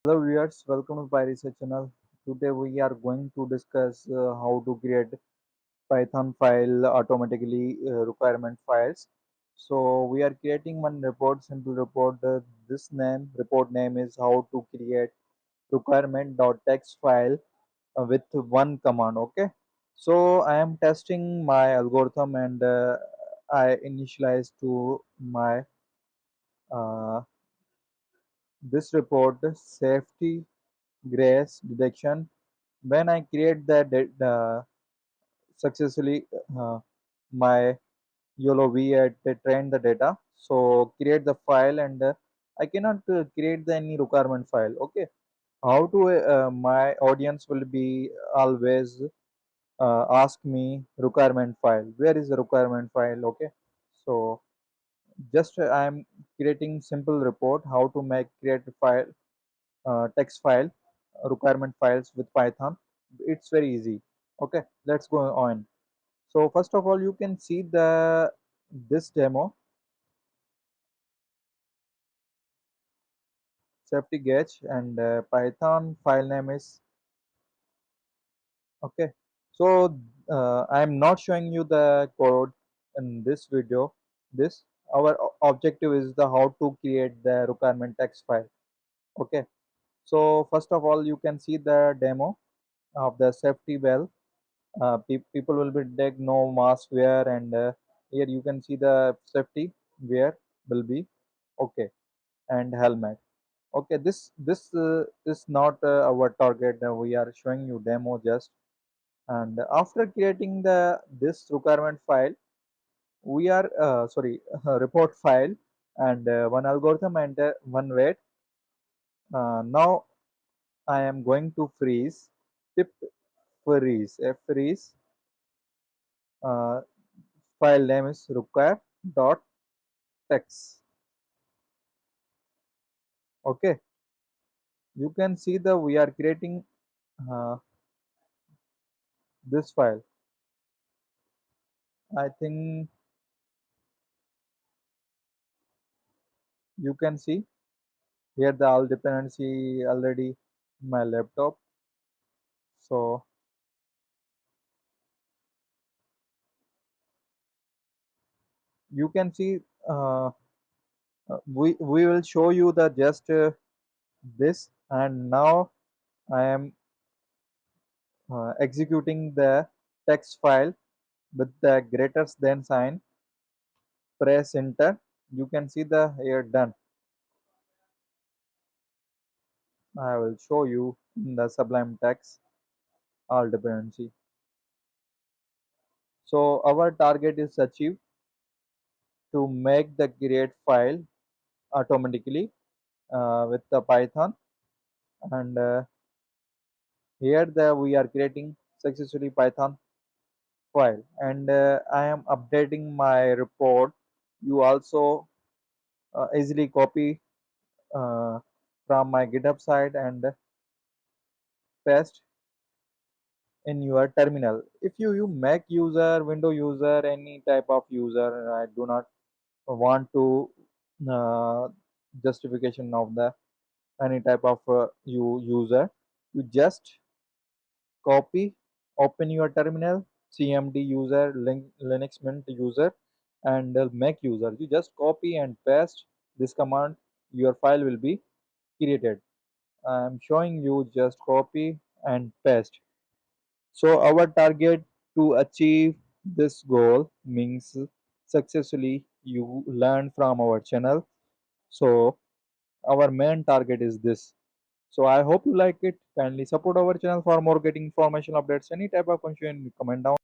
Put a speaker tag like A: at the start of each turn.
A: Hello viewers, welcome to Pyresearch channel. Today we are going to discuss how to create Python file automatically requirement files. So we are creating one report, simple report. This report name is how to create requirement.txt file with one command. Okay. So I am testing my algorithm and I initialize to my uh, this report safety grace detection. When I create successfully my YOLO V at train the data, so create the file and I cannot create any requirement file. Okay, how to my audience will be always ask me requirement file. Where is the requirement file? Okay, so just I am creating simple report how to make create file text file requirement files with Python. It's very easy. Okay, let's go on. So first of all, you can see this demo safety gauge and Python file name is okay. So I am not showing you the code in this video. This our objective is the how to create the requirement text file. Okay. So first of all, you can see the demo of the safety well. People will be take no mask wear and here you can see the safety wear will be okay and helmet. Okay, this is not our target. We are showing you demo just. And after creating the this requirement file, we are sorry report file and one algorithm and one weight. Now I am going to freeze pip freeze uh, file name is require.txt. Okay, you can see the we are creating uh, this file. I think you can see here the all dependency already in my laptop. So you can see we will show you the just this and now I am executing the text file with the greater than sign. Press enter. You can see the here done. I will show you in the Sublime text all dependency. So our target is achieved to make the create file automatically with the Python and here the we are creating successfully Python file and I am updating my report. You also easily copy uh, from my GitHub site and paste in your terminal. If you Mac user, Window user, any type of user, I do not want to uh, justification of the any type of you user. You just copy, open your terminal, CMD user, Linux Mint user, and Mac user. You just copy and paste this command. Your file will be created. I am showing you just copy and paste. So our target to achieve this goal means successfully you learn from our channel. So our main target is this. So I hope you like it. Kindly support our channel for more getting information updates. Any type of question, comment down.